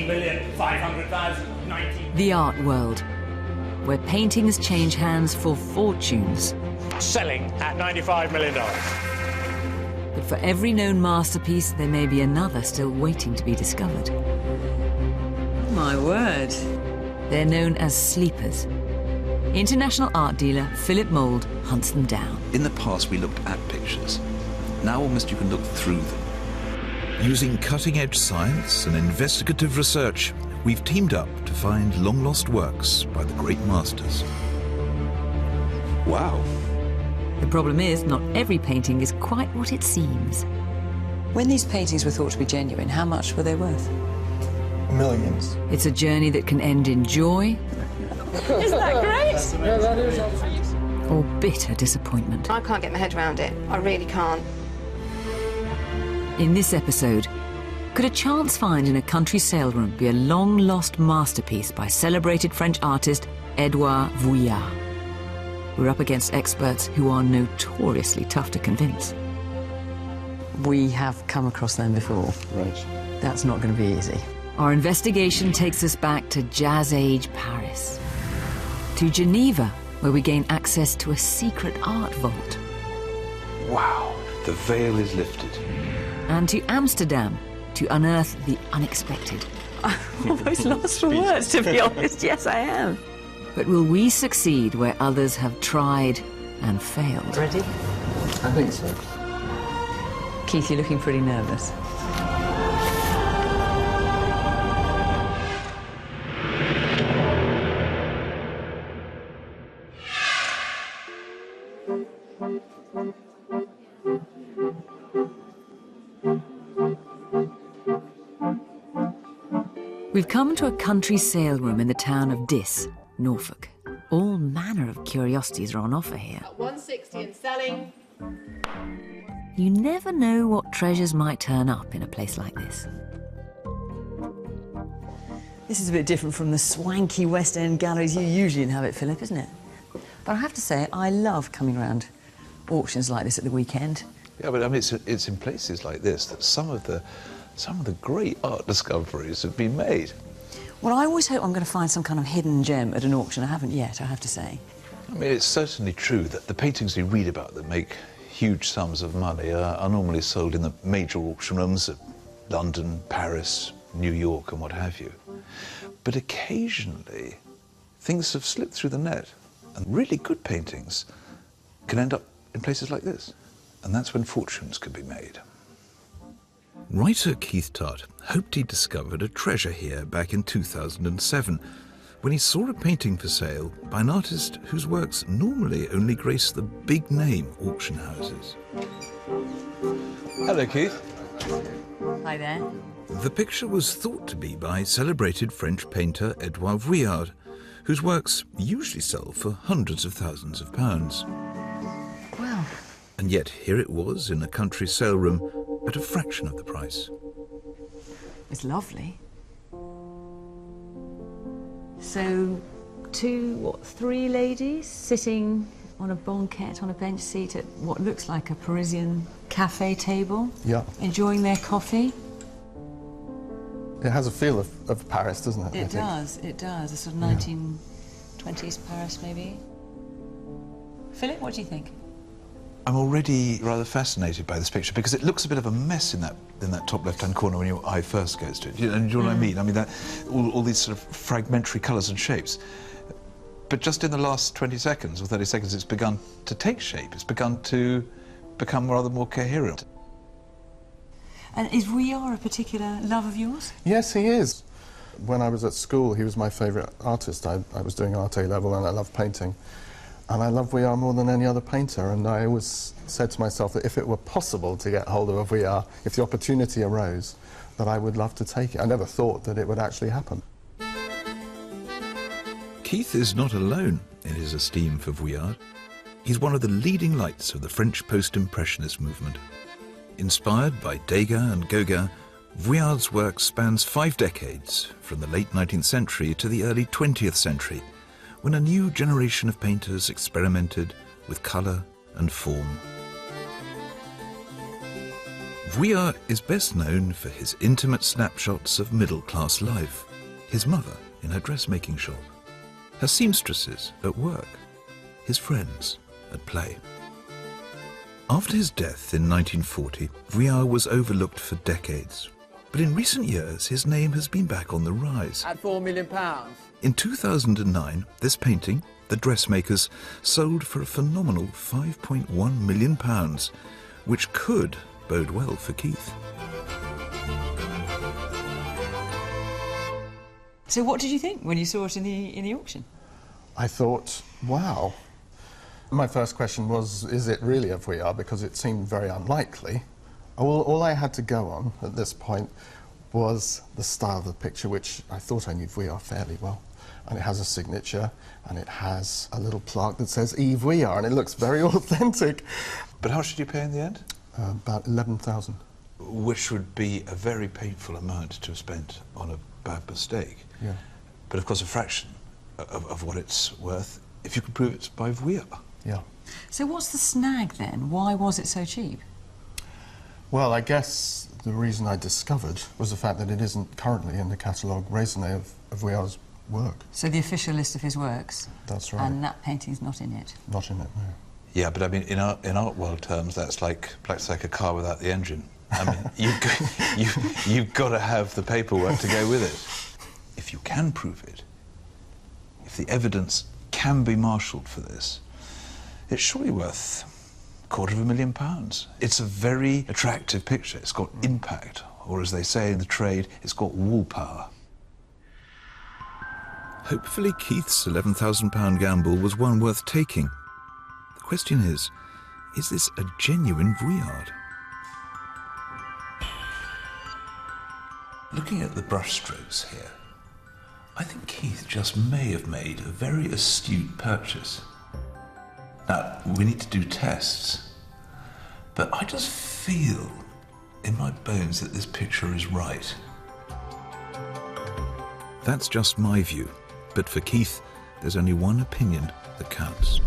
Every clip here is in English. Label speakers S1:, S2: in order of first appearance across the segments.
S1: 19,500,000, 19...
S2: The art world, where paintings change hands for fortunes.
S3: Selling at $95 million.
S2: But for every known masterpiece, there may be another still waiting to be discovered.
S4: My word.
S2: They're known as sleepers. International art dealer Philip Mould hunts them down.
S5: In the past, we looked at pictures. Now almost you can look through them. Using cutting-edge science and investigative research, we've teamed up to find long-lost works by the great masters.
S6: Wow.
S2: The problem is, not every painting is quite what it seems.
S4: When these paintings were thought to be genuine, how much were they worth?
S6: Millions.
S2: It's a journey that can end in joy.
S4: Isn't that great?
S6: Yeah, that is.
S2: Or bitter disappointment.
S7: I can't get my head around it. I really can't.
S2: In this episode, could a chance find in a country sale room be a long-lost masterpiece by celebrated French artist Edouard Vuillard? We're up against experts who are notoriously tough to convince.
S4: We have come across them before.
S6: Right.
S4: That's not going to be easy.
S2: Our investigation takes us back to Jazz Age Paris, to Geneva, where we gain access to a secret art vault,
S6: Wow. The veil is lifted.
S2: and to Amsterdam, to unearth the unexpected.
S4: I'm almost lost for words, to be honest. Yes, I am.
S2: But will we succeed where others have tried and failed?
S4: Ready?
S6: I think so.
S4: Keith, you're looking pretty nervous.
S2: We've come to a country sale room in the town of Diss, Norfolk. All manner of curiosities are on offer here.
S7: 160 and selling.
S2: You never know what treasures might turn up in a place like this.
S4: This is a bit different from the swanky West End galleries you usually inhabit, Philip, isn't it? But I have to say, I love coming around auctions like this at the weekend.
S6: Yeah, but I mean, it's in places like this that some of the great art discoveries have been made.
S4: Well, I always hope I'm going to find some kind of hidden gem at an auction. I haven't yet, I have to say.
S6: I mean, it's certainly true that the paintings we read about that make huge sums of money are normally sold in the major auction rooms of London, Paris, New York, and what have you. But occasionally, things have slipped through the net, and really good paintings can end up in places like this. And that's when fortunes can be made.
S5: Writer Keith Tutt hoped he discovered a treasure here back in 2007 when he saw a painting for sale by an artist whose works normally only grace the big-name auction houses.
S6: Hello, Keith.
S4: Hi there.
S5: The picture was thought to be by celebrated French painter Edouard Vuillard, whose works usually sell for hundreds of thousands of pounds.
S4: Well,
S5: And yet here it was in a country sale room at a fraction of the price.
S4: it's lovely. So, three ladies sitting on a banquette on a bench seat at what looks like a Parisian cafe table.
S8: Yeah.
S4: Enjoying their coffee.
S8: It has a feel of Paris, doesn't it? I
S4: It
S8: think?
S4: does, it does. A sort of 1920s Paris, maybe. Philip, what do you think?
S6: I'm already rather fascinated by this picture because it looks a bit of a mess in that top left-hand corner when your eye first goes to it. Do you know what I mean? I mean, all these sort of fragmentary colours and shapes. But just in the last 20 seconds or 30 seconds, it's begun to take shape. It's begun to become rather more coherent.
S4: And is Vuillard a particular love of yours?
S8: Yes, he is. When I was at school, he was my favourite artist. I was doing art A-level and I loved painting. And I love Vuillard more than any other painter, and I always said to myself that if it were possible to get hold of a Vuillard, if the opportunity arose, that I would love to take it. I never thought that it would actually happen.
S5: Keith is not alone in his esteem for Vuillard. He's one of the leading lights of the French post-impressionist movement. Inspired by Degas and Gauguin, Vuillard's work spans 5 decades, from the late 19th century to the early 20th century, when a new generation of painters experimented with colour and form. Vuillard is best known for his intimate snapshots of middle-class life, his mother in her dressmaking shop, her seamstresses at work, his friends at play. After his death in 1940, Vuillard was overlooked for decades. But in recent years, his name has been back on the rise.
S1: At £4 million.
S5: In 2009, this painting, The Dressmakers, sold for a phenomenal £5.1 million, which could bode well for Keith.
S4: So what did you think when you saw it in the auction?
S8: I thought, wow. My first question was, is it really a Vuillard? Because it seemed very unlikely. All I had to go on at this point was the style of the picture, which I thought I knew Vuillard fairly well. And it has a signature, and it has a little plaque that says Yves Vuillard, and it looks very authentic.
S6: But how much did you pay in the end?
S8: About 11,000.
S6: Which would be a very painful amount to have spent on a bad mistake.
S8: Yeah.
S6: But of course a fraction of what it's worth, if you can prove it's by Vuillard.
S8: Yeah.
S4: So what's the snag then? Why was it so cheap?
S8: Well, I guess the reason I discovered was the fact that it isn't currently in the catalogue raisonné of Vuillard's work.
S4: So the official list of his works?
S8: That's right.
S4: And that painting's not in it?
S8: Not in it, no.
S6: Yeah, but I mean, in art world terms, that's like a car without the engine. I mean, you've got to have the paperwork to go with it. If you can prove it, if the evidence can be marshalled for this, it's surely worth £250,000. It's a very attractive picture. It's got impact, or as they say in the trade, it's got wall power.
S5: Hopefully Keith's £11,000 gamble was one worth taking. The question is this a genuine Vuillard? Looking at the brushstrokes here, I think Keith just may have made a very astute purchase. Now, we need to do tests, but I just feel in my bones that this picture is right. That's just my view, but for Keith, there's only one opinion that counts.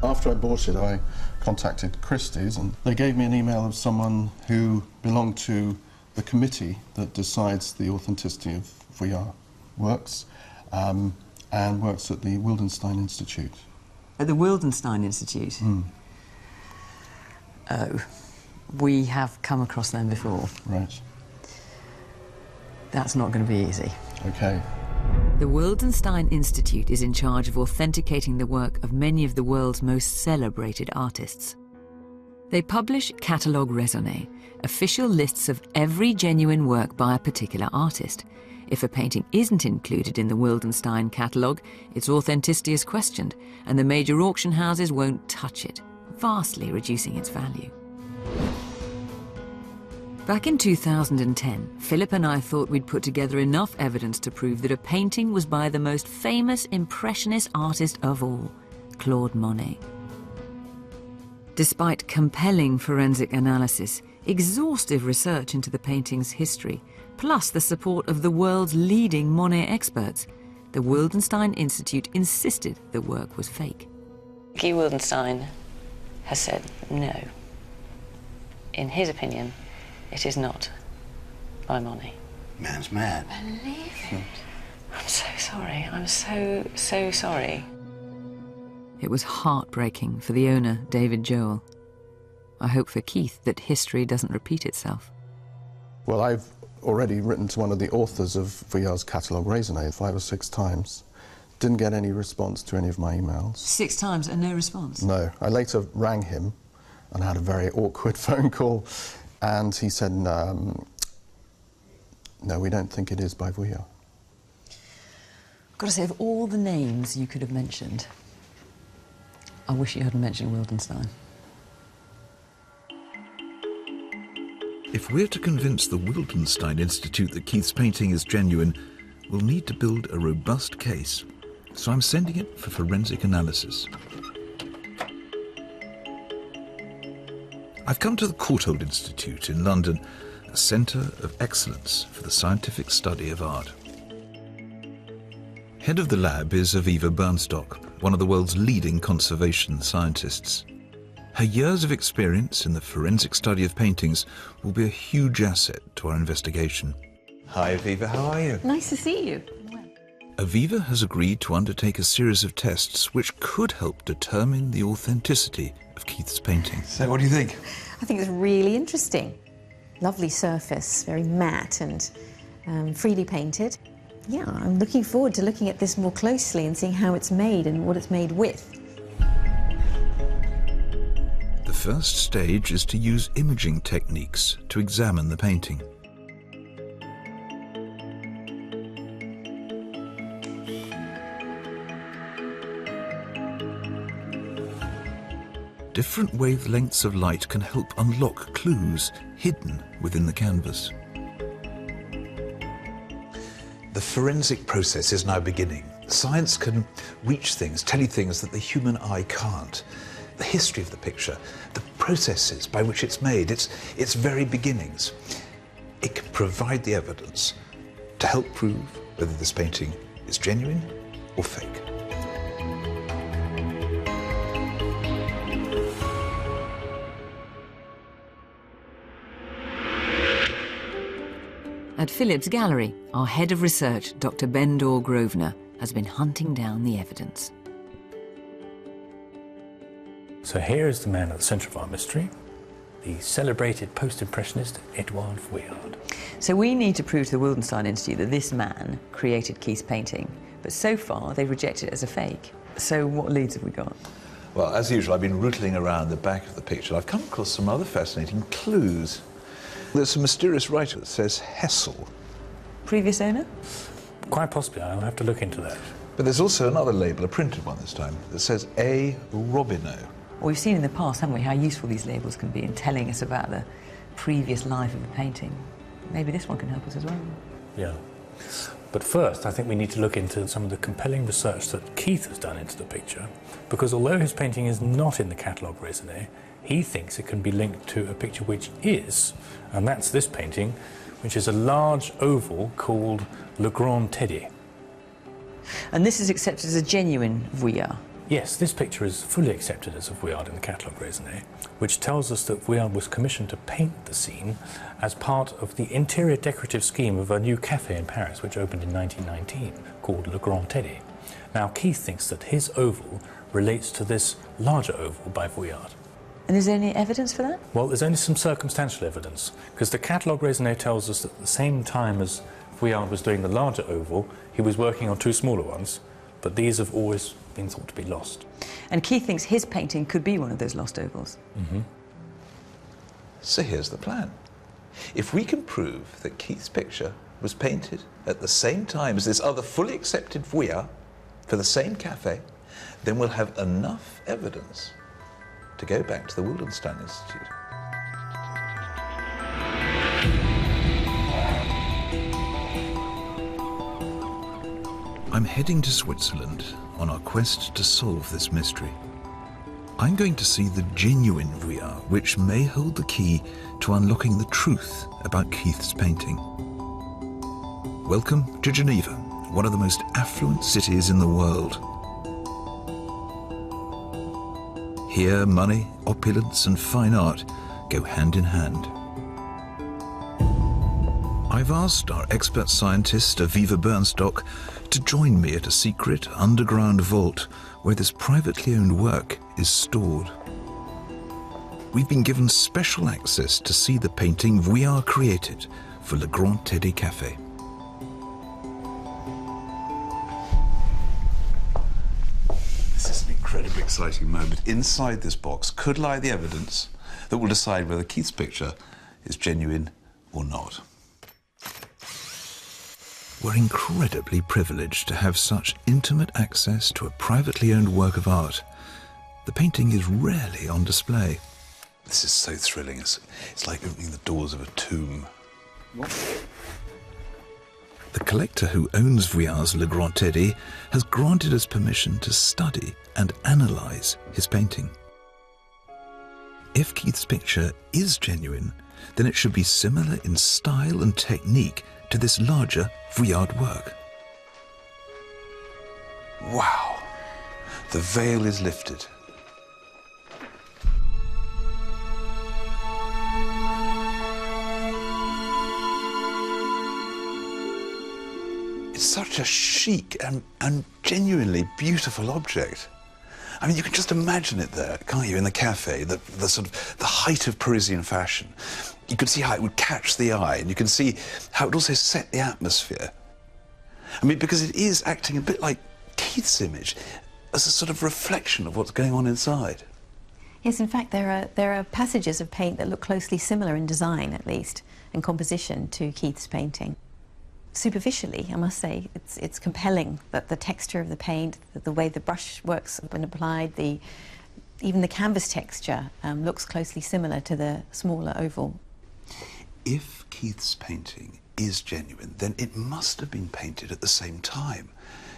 S8: After I bought it, I contacted Christie's, and they gave me an email of someone who belonged to the committee that decides the authenticity of Vuillard works, and works at the Wildenstein Institute.
S4: At the Wildenstein Institute?
S8: Mm.
S4: Oh, we have come across them before.
S8: Right.
S4: That's not going to be easy.
S8: Okay.
S2: The Wildenstein Institute is in charge of authenticating the work of many of the world's most celebrated artists. They publish Catalogue Raisonné, official lists of every genuine work by a particular artist. If a painting isn't included in the Wildenstein catalogue, its authenticity is questioned, and the major auction houses won't touch it, vastly reducing its value. Back in 2010, Philip and I thought we'd put together enough evidence to prove that a painting was by the most famous Impressionist artist of all, Claude Monet. Despite compelling forensic analysis, exhaustive research into the painting's history, plus the support of the world's leading Monet experts, the Wildenstein Institute insisted the work was fake.
S9: Guy Wildenstein has said no. In his opinion, it is not by Monet.
S10: Man's mad.
S9: Believe it. I'm so sorry. I'm so sorry.
S2: It was heartbreaking for the owner, David Joel. I hope for Keith that history doesn't repeat itself.
S8: Well, I've already written to one of the authors of Vuillard's Catalogue Raisonné 5 or 6 times. Didn't get any response to any of my emails.
S4: 6 times and no response?
S8: No. I later rang him and had a very awkward phone call, and he said, no, we don't think it is by Vuillard.
S4: I've got to say, of all the names you could have mentioned, I wish you hadn't mentioned Wildenstein.
S5: If we're to convince the Wildenstein Institute that Keith's painting is genuine, we'll need to build a robust case. So I'm sending it for forensic analysis. I've come to the Courtauld Institute in London, a centre of excellence for the scientific study of art. Head of the lab is Aviva Bernstock, one of the world's leading conservation scientists. Her years of experience in the forensic study of paintings will be a huge asset to our investigation.
S6: Hi, Aviva, how are you?
S4: Nice to see you.
S5: Aviva has agreed to undertake a series of tests which could help determine the authenticity of Keith's painting.
S6: So what do you think?
S1: I think it's really interesting. Lovely surface, very matte and freely painted. Yeah, I'm looking forward to looking at this more closely and seeing how it's made and what it's made with.
S5: The first stage is to use imaging techniques to examine the painting. Different wavelengths of light can help unlock clues hidden within the canvas.
S6: The forensic process is now beginning. Science can reach things, tell you things that the human eye can't. The history of the picture, the processes by which it's made, its very beginnings. It can provide the evidence to help prove whether this painting is genuine or fake.
S2: At Phillips Gallery, our head of research, Dr. Bendor Grosvenor, has been hunting down the evidence.
S10: So here is the man at the centre of our mystery, the celebrated post-impressionist Edouard Vuillard.
S4: So we need to prove to the Wildenstein Institute that this man created Keith's painting, but so far they've rejected it as a fake. So what leads have we got?
S6: Well, as usual, I've been rootling around the back of the picture. I've come across some other fascinating clues. There's a mysterious writer that says Hessel.
S4: Previous owner?
S10: Quite possibly, I'll have to look into that.
S6: But there's also another label, a printed one this time, that says A. Robineau.
S4: Well, we've seen in the past, haven't we, how useful these labels can be in telling us about the previous life of a painting. Maybe this one can help us as well.
S10: Yeah. But first, I think we need to look into some of the compelling research that Keith has done into the picture, because although his painting is not in the catalogue raisonné, he thinks it can be linked to a picture which is, and that's this painting, which is a large oval called Le Grand Teddy.
S4: And this is accepted as a genuine Vuillard?
S10: Yes, this picture is fully accepted as a Vuillard in the catalogue raisonné, which tells us that Vuillard was commissioned to paint the scene as part of the interior decorative scheme of a new cafe in Paris, which opened in 1919, called Le Grand Teddy. Now, Keith thinks that his oval relates to this larger oval by Vuillard.
S4: And is there any evidence for that?
S10: Well, there's only some circumstantial evidence, because the catalogue raisonné tells us that at the same time as Vuillard was doing the larger oval, he was working on two smaller ones, but these have always been thought to be lost.
S4: And Keith thinks his painting could be one of those lost ovals.
S10: Mm-hmm.
S6: So here's the plan. If we can prove that Keith's picture was painted at the same time as this other fully accepted Vuillard for the same cafe, then we'll have enough evidence to go back to the Wildenstein Institute.
S5: I'm heading to Switzerland on our quest to solve this mystery. I'm going to see the genuine Vuillard, which may hold the key to unlocking the truth about Keith's painting. Welcome to Geneva, one of the most affluent cities in the world. Here, money, opulence and fine art go hand in hand. I've asked our expert scientist, Aviva Bernstock, to join me at a secret underground vault where this privately owned work is stored. We've been given special access to see the painting Vuillard created for Le Grand Teddy Café.
S6: This is an incredibly exciting moment. Inside this box could lie the evidence that will decide whether Keith's picture is genuine or not.
S5: We're incredibly privileged to have such intimate access to a privately owned work of art. The painting is rarely on display.
S6: This is so thrilling. It's like opening the doors of a tomb.
S5: The collector who owns Vuillard's Le Grand Teddy has granted us permission to study and analyse his painting. If Keith's picture is genuine, then it should be similar in style and technique to this larger Vuillard work.
S6: Wow! The veil is lifted. It's such a chic and genuinely beautiful object. I mean, you can just imagine it there, can't you, in the cafe, the sort of the height of Parisian fashion. You can see how it would catch the eye, and you can see how it would also set the atmosphere. I mean, because it is acting a bit like Keith's image, as a sort of reflection of what's going on inside.
S1: Yes, in fact, there are passages of paint that look closely similar in design, at least, and composition to Keith's painting. Superficially, I must say, it's compelling that the texture of the paint, the way the brush works when applied, even the canvas texture looks closely similar to the smaller oval.
S6: If Keith's painting is genuine, then it must have been painted at the same time,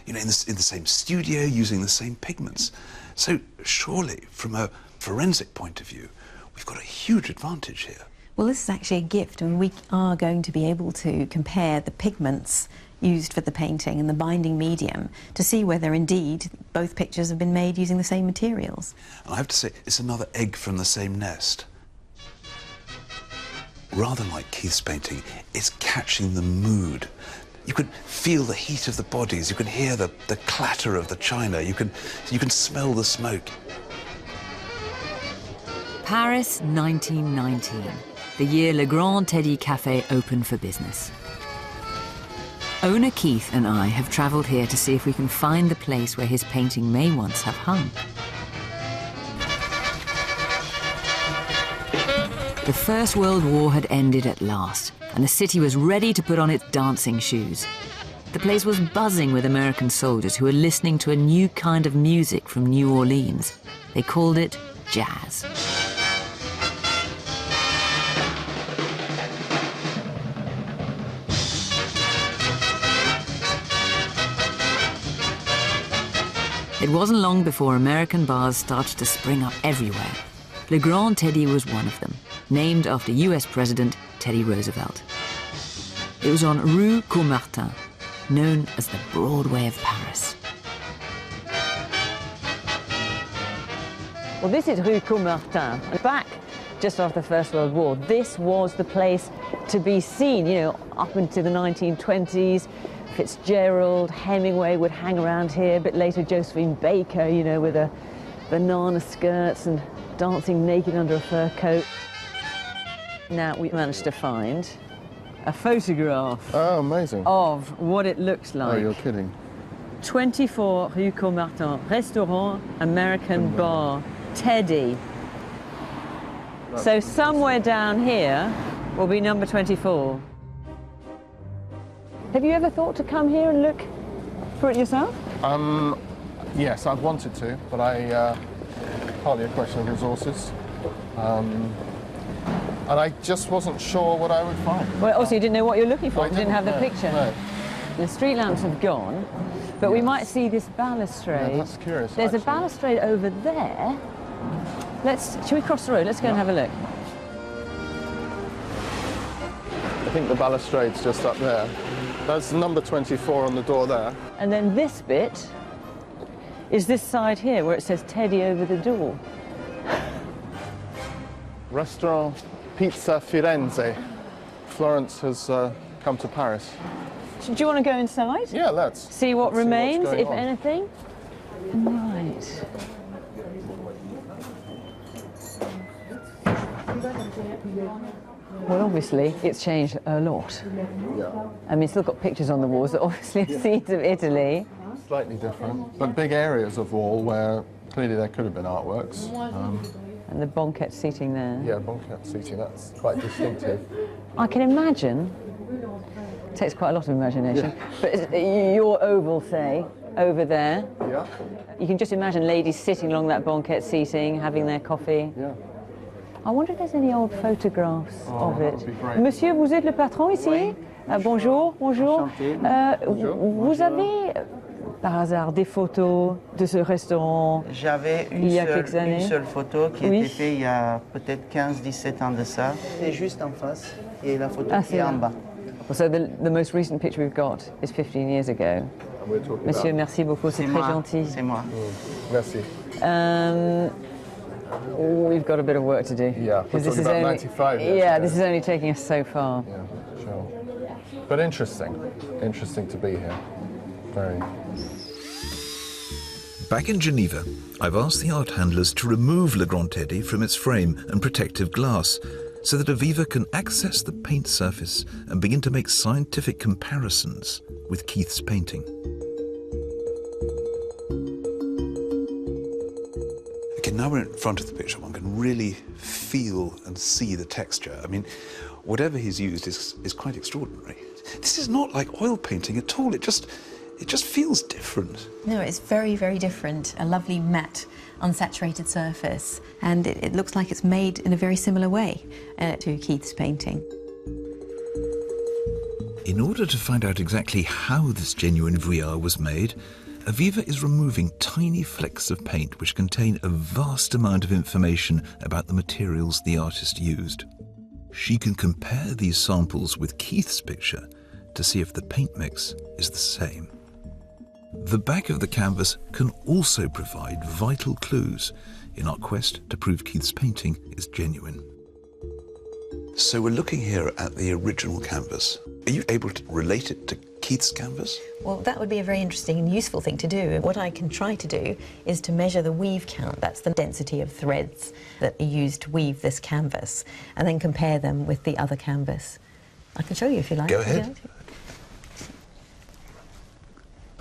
S6: you know, in the same studio, using the same pigments. So surely, from a forensic point of view, we've got a huge advantage here.
S1: Well, this is actually a gift, and we are going to be able to compare the pigments used for the painting and the binding medium to see whether indeed both pictures have been made using the same materials.
S6: And I have to say, it's another egg from the same nest. Rather like Keith's painting, it's catching the mood. You can feel the heat of the bodies, you can hear the clatter of the china, you can smell the smoke.
S2: Paris, 1919, the year Le Grand Teddy Café opened for business. Owner Keith and I have travelled here to see if we can find the place where his painting may once have hung. The First World War had ended at last, and the city was ready to put on its dancing shoes. The place was buzzing with American soldiers who were listening to a new kind of music from New Orleans. They called it jazz. It wasn't long before American bars started to spring up everywhere. Le Grand Teddy was one of them, named after US President Teddy Roosevelt. It was on Rue Courmartin, known as the Broadway of Paris.
S4: Well, this is Rue Courmartin. Back just after the First World War, this was the place to be seen, you know, up into the 1920s. Fitzgerald, Hemingway would hang around here, a bit later Josephine Baker, you know, with her banana skirts and dancing naked under a fur coat. Now we managed to find a photograph of what it looks like.
S8: Oh, you're kidding.
S4: 24 Rue Courmartin, restaurant, American bar, Teddy. So somewhere down here will be number 24. Have you ever thought to come here and look for it yourself?
S8: Yes, I've wanted to, but partly a question of resources. And I just wasn't sure what I would find.
S4: Well, also you didn't know what you're looking for, you didn't have the picture.
S8: No.
S4: The street lamps have gone, but we might see this balustrade.
S8: Yeah, that's curious.
S4: There's a balustrade over there. Shall we cross the road? Let's go and have a look.
S8: I think the balustrade's just up there. That's number 24 on the door there.
S4: And then this bit is this side here where it says Teddy over the door.
S8: Restaurant Pizza Firenze. Florence has come to Paris.
S4: Do you want to go inside?
S8: Yeah, let's.
S4: See what remains,
S8: what's
S4: if
S8: going on.
S4: anything? Right. Well, obviously, it's changed a lot.
S8: Yeah.
S4: I mean, it's still got pictures on the walls that obviously are scenes of Italy.
S8: Slightly different, but big areas of wall where clearly there could have been artworks.
S4: And the banquette seating there.
S8: Yeah, banquette seating, that's quite distinctive.
S4: I can imagine, it takes quite a lot of imagination, but your oval, say, over there.
S8: Yeah.
S4: You can just imagine ladies sitting along that banquette seating, having their coffee.
S8: Yeah.
S4: I wonder if there's any old photographs of
S8: that
S4: it.
S8: would be great.
S4: Monsieur, vous êtes le patron ici?
S8: Oui.
S4: Bonjour, bonjour.
S8: Bonjour.
S4: Vous avez, par hasard, des photos de ce restaurant?
S11: J'avais
S4: Il y a quelques années.
S11: une seule photo qui
S4: Oui.
S11: a été faite il y a peut-être 15-17 ans de ça. C'est juste en face et la photo qui
S4: c'est
S11: est
S4: là.
S11: en bas.
S4: Well, so the most recent picture we've got is 15 years ago.
S8: And we're talking
S4: Monsieur,
S8: about...
S4: merci beaucoup, c'est
S11: C'est
S4: très
S11: moi.
S4: gentil.
S11: C'est moi.
S8: Merci.
S4: We've got a bit of work to do.
S8: Yeah, we're
S4: 'Cause this
S8: talking
S4: is
S8: about
S4: only,
S8: 95 years
S4: yeah,
S8: ago.
S4: this is only taking us so far.
S8: Yeah, sure. But interesting. Interesting to be here. Very.
S5: Back in Geneva, I've asked the art handlers to remove Le Grand Teddy from its frame and protective glass so that Aviva can access the paint surface and begin to make scientific comparisons with Keith's painting.
S6: Okay, now we're in front of the picture, one can really feel and see the texture. I mean, whatever he's used is quite extraordinary. This is not like oil painting at all. It just feels different.
S1: No, it's very, very different. A lovely matte, unsaturated surface. And it looks like it's made in a very similar way to Keith's painting.
S5: In order to find out exactly how this genuine Vuillard was made, Aviva is removing tiny flecks of paint which contain a vast amount of information about the materials the artist used. She can compare these samples with Keith's picture to see if the paint mix is the same. The back of the canvas can also provide vital clues in our quest to prove Keith's painting is genuine.
S6: So we're looking here at the original canvas. Are you able to relate it to Keith's canvas?
S1: Well, that would be a very interesting and useful thing to do. What I can try to do is to measure the weave count. That's the density of threads that are used to weave this canvas, and then compare them with the other canvas. I can show you if you like.
S6: Go ahead.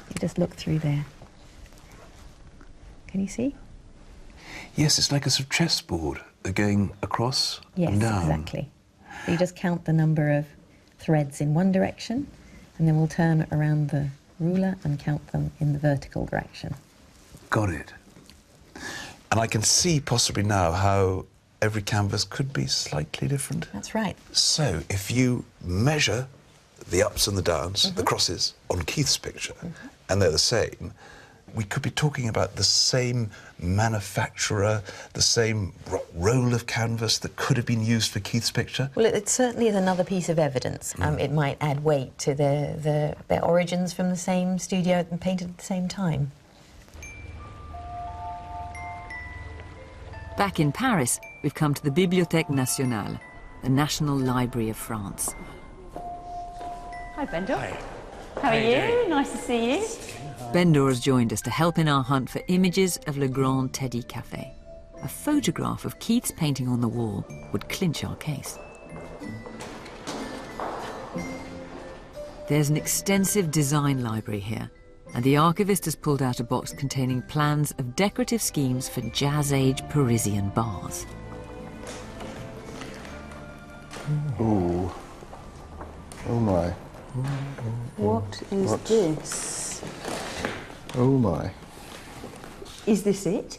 S1: You just look through there. Can you see?
S6: Yes, it's like a sort of chessboard. They're going across and down.
S1: Yes, exactly. So you just count the number of threads in one direction, and then we'll turn around the ruler and count them in the vertical direction.
S6: Got it. And I can see possibly now how every canvas could be slightly different.
S1: That's right.
S6: So if you measure the ups and the downs, the crosses on Keith's picture, and they're the same, we could be talking about the same manufacturer, the same roll of canvas that could have been used for Keith's picture?
S1: Well, it certainly is another piece of evidence. It might add weight to their origins from the same studio and painted at the same time.
S2: Back in Paris, we've come to the Bibliothèque Nationale, the National Library of France.
S4: Hi, Bendor.
S3: Hi.
S4: How are you? Nice to see you.
S2: Bendor has joined us to help in our hunt for images of Le Grand Teddy Café. A photograph of Keith's painting on the wall would clinch our case. There's an extensive design library here, and the archivist has pulled out a box containing plans of decorative schemes for Jazz-age Parisian bars.
S8: Ooh. Oh my.
S4: What is this?
S8: Oh my.
S4: Is this it?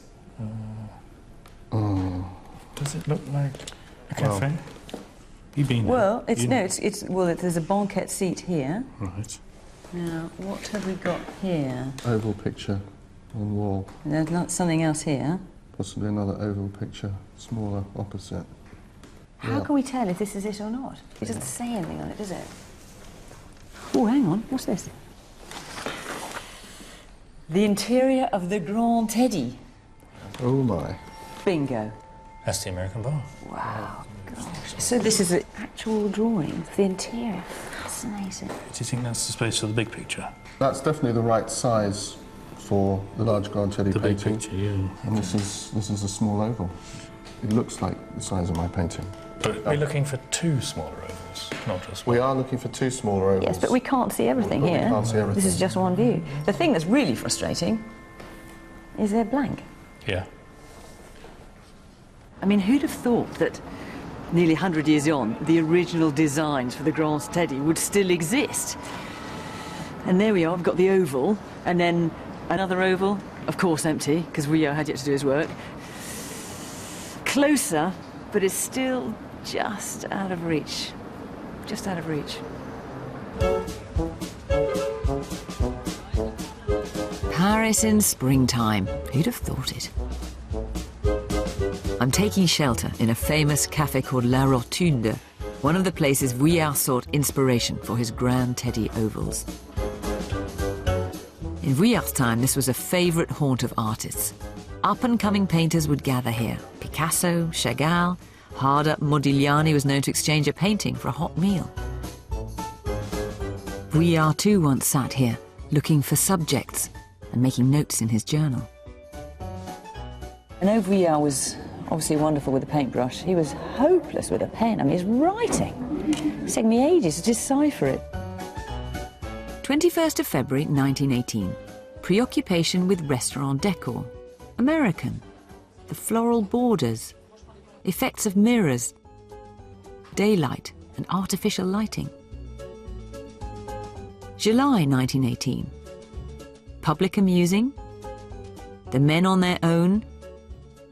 S10: Does it look like a cafe? You've been
S4: Well,
S10: there.
S4: there's a banquette seat here.
S10: Right.
S4: Now, what have we got here?
S8: Oval picture on wall.
S4: There's not something else here.
S8: Possibly another oval picture, smaller, opposite.
S4: How can we tell if this is it or not? It doesn't say anything on it, does it? Oh, hang on. What's this? The interior of the Grand Teddy.
S8: Oh my.
S4: Bingo.
S10: That's the American bar.
S4: Wow. Gosh. So this is an actual drawing of the interior. Fascinating.
S10: Do you think that's the space for the big picture?
S8: That's definitely the right size for the large Grand Teddy
S10: The big
S8: painting.
S10: picture, yeah.
S8: And this is a small oval. It looks like the size of my painting.
S10: But we're looking for two smaller ovals, not just one.
S8: We are looking for two smaller ovals.
S4: Yes, but we can't see everything
S8: But we
S4: here.
S8: can't see everything.
S4: This is just one view. The thing that's really frustrating is they're blank.
S10: Yeah.
S4: I mean, who'd have thought that nearly 100 years on, the original designs for the Grand Teddy would still exist? And there we are, we've got the oval, and then another oval, of course empty, because Vuillard had yet to do his work. Closer, but it's still just out of reach. Just out of reach.
S2: Paris in springtime. Who'd have thought it? I'm taking shelter in a famous cafe called La Rotunde, one of the places Vuillard sought inspiration for his Grand Teddy ovals. In Vuillard's time, this was a favourite haunt of artists. Up-and-coming painters would gather here. Picasso, Chagall, hard-up Modigliani was known to exchange a painting for a hot meal. Vuillard too once sat here, looking for subjects and making notes in his journal.
S4: I know Vuillard was obviously wonderful with a paintbrush. He was hopeless with a pen. I mean, his writing, it's taken me ages to decipher it.
S2: 21st of February 1918. Preoccupation with restaurant decor. American. The floral borders. Effects of mirrors. Daylight and artificial lighting. July 1918. Public amusing. The men on their own.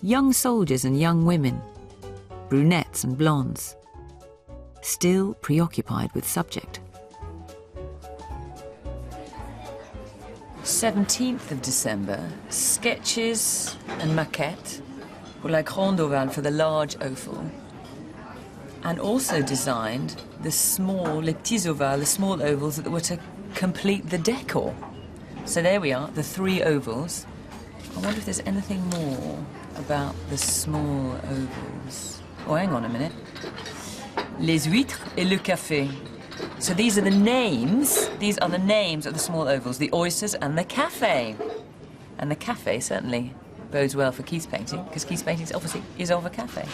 S2: Young soldiers and young women. Brunettes and blondes. Still preoccupied with subject. 17th of December, sketches and maquettes for La Grande Ovale, for the large oval, and also designed the small, les petits ovales, the small ovals that were to complete the decor. So there we are, the 3 ovals. I wonder if there's anything more about the small ovals. Oh, hang on a minute. Les huîtres et le café. So these are the names of the small ovals, the oysters and the cafe. And the cafe certainly bodes well for Keith's painting, because Keith's painting obviously is of a cafe.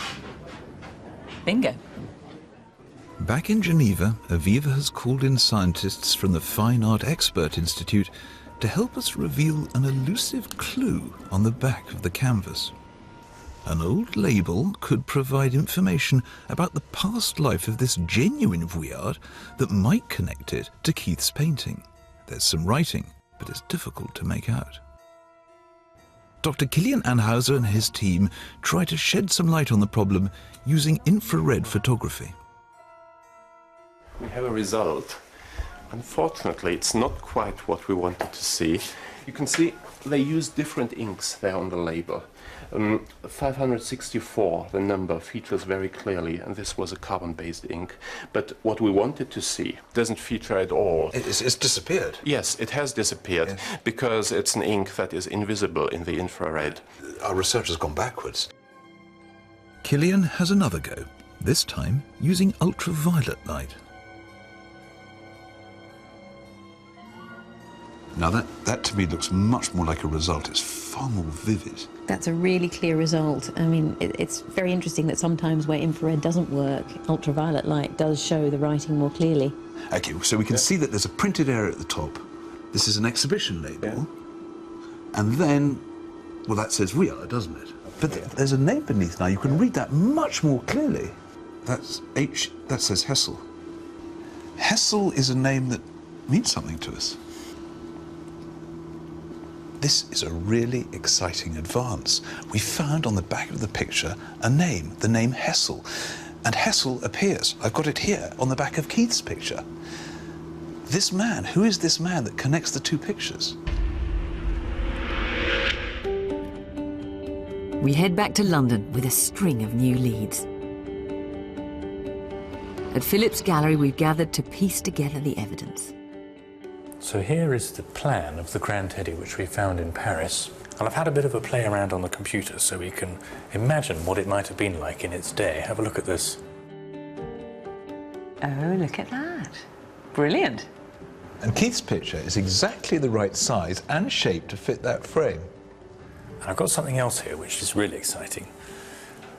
S2: Bingo.
S5: Back in Geneva, Aviva has called in scientists from the Fine Art Expert Institute to help us reveal an elusive clue on the back of the canvas. An old label could provide information about the past life of this genuine Vuillard that might connect it to Keith's painting. There's some writing, but it's difficult to make out. Dr. Kilian Anhauser and his team try to shed some light on the problem using infrared photography.
S12: We have a result. Unfortunately, it's not quite what we wanted to see. You can see they use different inks there on the label. 564, the number, features very clearly, and this was a carbon-based ink. But what we wanted to see doesn't feature at all.
S6: It's disappeared?
S12: Yes, it has disappeared, because it's an ink that is invisible in the infrared.
S6: Our research has gone backwards.
S5: Kilian has another go, this time using ultraviolet light.
S6: Now that to me looks much more like a result. It's far more vivid.
S1: That's a really clear result. I mean, it's very interesting that sometimes where infrared doesn't work, ultraviolet light does show the writing more clearly.
S6: Okay, so we can see that there's a printed area at the top. This is an exhibition label. And then, well, that says Vuillard, doesn't it? But there's a name beneath now. You can read that much more clearly. That says Hessel. Hessel is a name that means something to us. This is a really exciting advance. We found on the back of the picture a name, the name Hessel. And Hessel appears, I've got it here, on the back of Keith's picture. This man, who is this man that connects the 2 pictures?
S2: We head back to London with a string of new leads. At Phillips Gallery, we've gathered to piece together the evidence.
S10: So here is the plan of the Grand Teddy, which we found in Paris. And I've had a bit of a play around on the computer so we can imagine what it might have been like in its day. Have a look at this.
S4: Oh, look at that. Brilliant.
S6: And Keith's picture is exactly the right size and shape to fit that frame.
S10: And I've got something else here which is really exciting.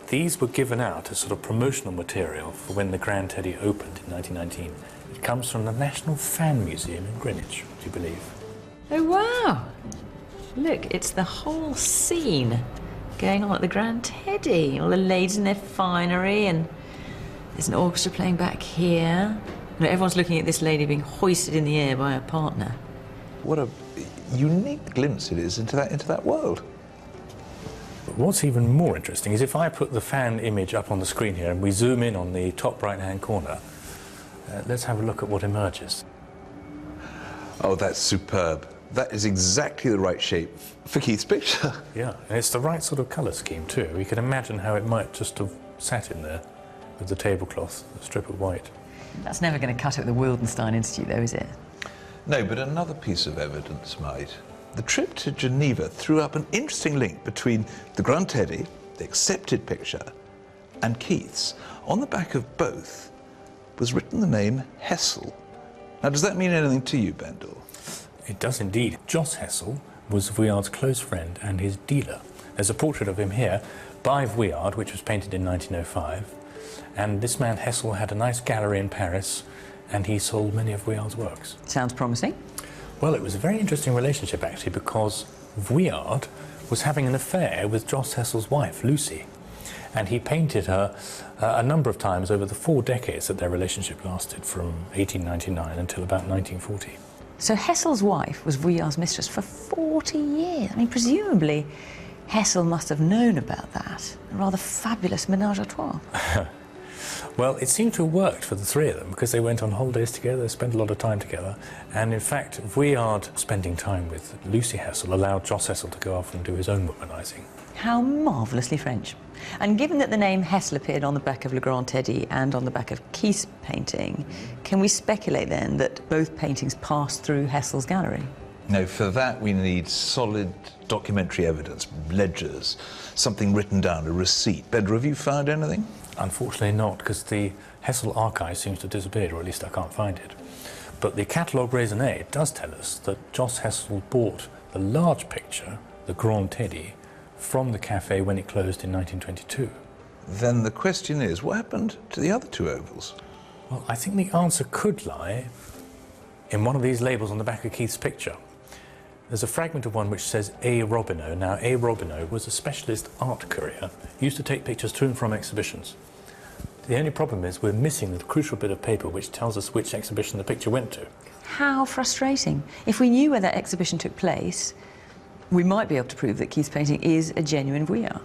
S10: These were given out as sort of promotional material for when the Grand Teddy opened in 1919. It comes from the National Fan Museum in Greenwich, would you believe?
S4: Oh, wow. Look, it's the whole scene going on at the Grand Teddy. All the ladies in their finery, and there's an orchestra playing back here. You know, everyone's looking at this lady being hoisted in the air by her partner.
S6: What a unique glimpse it is into that world.
S10: But what's even more interesting is if I put the fan image up on the screen here and we zoom in on the top right-hand corner, let's have a look at what emerges.
S6: Oh, that's superb. That is exactly the right shape for Keith's picture.
S10: Yeah, and it's the right sort of colour scheme too. We can imagine how it might just have sat in there with the tablecloth, a strip of white.
S4: That's never going to cut it with the Wildenstein Institute, though, is it?
S6: No, but another piece of evidence might. The trip to Geneva threw up an interesting link between the Grand Teddy, the accepted picture, and Keith's. On the back of both was written the name Hessel, Now, does that mean anything to you, Bendel?
S10: It does indeed. Jos Hessel was Vuillard's close friend and his dealer. There's a portrait of him here by Vuillard, which was painted in 1905. And this man Hessel had a nice gallery in Paris, and he sold many of Vuillard's works.
S4: Sounds promising.
S10: Well, it was a very interesting relationship, actually, because Vuillard was having an affair with Jos Hessel's wife, Lucy. And he painted her a number of times over the 4 decades that their relationship lasted, from 1899 until about 1940.
S4: So Hessel's wife was Vuillard's mistress for 40 years. I mean, presumably, Hessel must have known about that. A rather fabulous ménage à trois.
S10: Well, it seemed to have worked for the three of them, because they went on holidays together, spent a lot of time together, and in fact, Vuillard spending time with Lucy Hessel allowed Jos Hessel to go off and do his own womanizing.
S4: How marvellously French. And given that the name Hessel appeared on the back of Le Grand Teddy and on the back of Keith's painting, can we speculate then that both paintings passed through Hessel's gallery?
S6: No, for that we need solid documentary evidence, ledgers, something written down, a receipt. Bendel, have you found anything?
S10: Unfortunately not, because the Hessel archive seems to have disappeared, or at least I can't find it. But the catalogue raisonné does tell us that Jos Hessel bought the large picture, the Grand Teddy, from the cafe when it closed in 1922.
S6: Then the question is, what happened to the other 2 ovals?
S10: Well, I think the answer could lie in one of these labels on the back of Keith's picture. There's a fragment of one which says A. Robineau. Now, A. Robineau was a specialist art courier, used to take pictures to and from exhibitions. The only problem is we're missing the crucial bit of paper which tells us which exhibition the picture went to.
S4: How frustrating. If we knew where that exhibition took place, we might be able to prove that Keith's painting is a genuine Vuillard.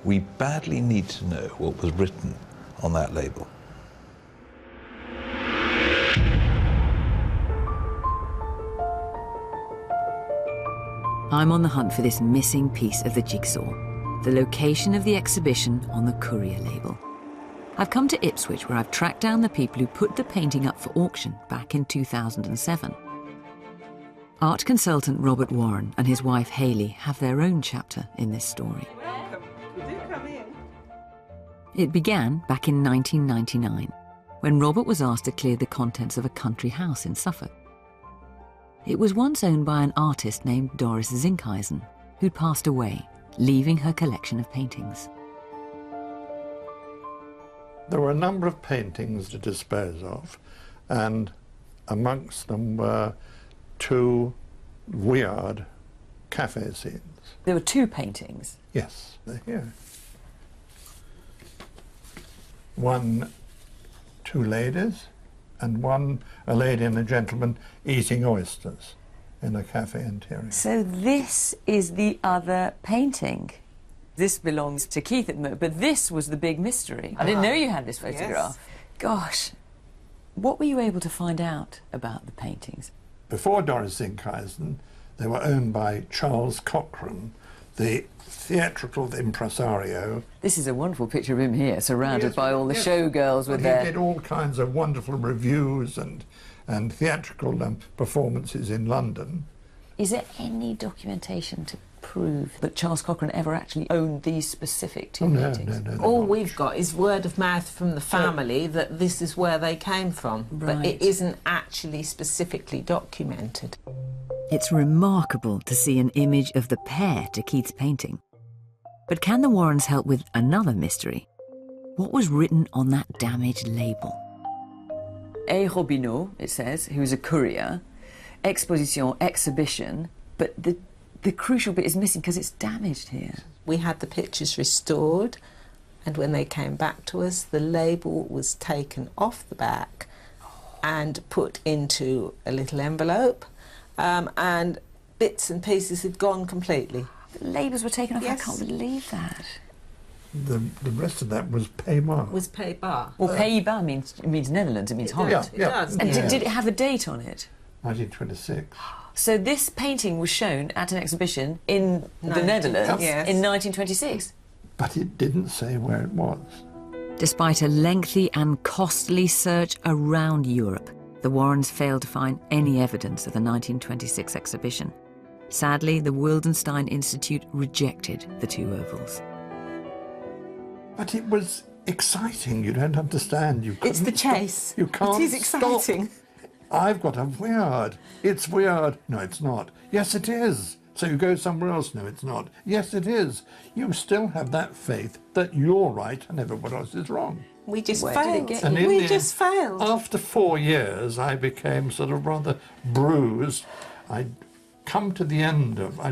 S6: We badly need to know what was written on that label.
S2: I'm on the hunt for this missing piece of the jigsaw, the location of the exhibition on the courier label. I've come to Ipswich, where I've tracked down the people who put the painting up for auction back in 2007. Art consultant Robert Warren and his wife Hayley have their own chapter in this story.
S13: Welcome. Do come in.
S2: It began back in 1999, when Robert was asked to clear the contents of a country house in Suffolk. It was once owned by an artist named Doris Zinkhuizen, who'd passed away, leaving her collection of paintings.
S14: There were a number of paintings to dispose of, and amongst them were 2 Vuillard cafe scenes.
S4: There were 2 paintings?
S14: Yes, they're here. One, 2 ladies, and one, a lady and a gentleman eating oysters in a cafe interior.
S4: So this is the other painting. This belongs to Keith at the moment, but this was the big mystery. I didn't know you had this photograph. Yes. Gosh, what were you able to find out about the paintings?
S14: Before Doris Zinkhuizen, they were owned by Charles Cochrane, the theatrical impresario.
S4: This is a wonderful picture of him here, surrounded by all the showgirls with their...
S14: He did all kinds of wonderful reviews and theatrical performances in London.
S4: Is there any documentation to prove that Charles Cochrane ever actually owned these specific 2 paintings?
S14: No,
S13: all we've got is word of mouth from the family that this is where they came from, but it isn't actually specifically documented.
S2: It's remarkable to see an image of the pair to Keith's painting. But can the Warrens help with another mystery? What was written on that damaged label?
S4: A. Robineau, it says, who was a courier, exposition, exhibition, but the crucial bit is missing because it's damaged here.
S13: We had the pictures restored, and when they came back to us, the label was taken off the back and put into a little envelope, and bits and pieces had gone completely.
S4: The labels were taken off?
S13: Yes.
S4: I can't believe that.
S14: The rest of that was Pays-Bas.
S13: Was Pays-Bas.
S4: Well, Pays-Bas means Netherlands, it means Holland.
S13: It does.
S4: And did it have a date on it?
S14: 1926.
S4: So this painting was shown at an exhibition in the Netherlands in 1926?
S14: But it didn't say where it was.
S2: Despite a lengthy and costly search around Europe, the Warrens failed to find any evidence of the 1926 exhibition. Sadly, the Wildenstein Institute rejected the 2 ovals.
S14: But it was exciting, you don't understand.
S13: It's the chase.
S14: You can't
S13: It is exciting.
S14: I've got a Vuillard. It's Vuillard. No, it's not. Yes, it is. So you go somewhere else. No, it's not. Yes, it is. You still have that faith that you're right and everyone else is wrong.
S13: We just
S4: Where did it
S13: failed.
S4: get
S14: And
S4: you?
S13: We just failed.
S14: After 4 years, I became sort of rather bruised. I'd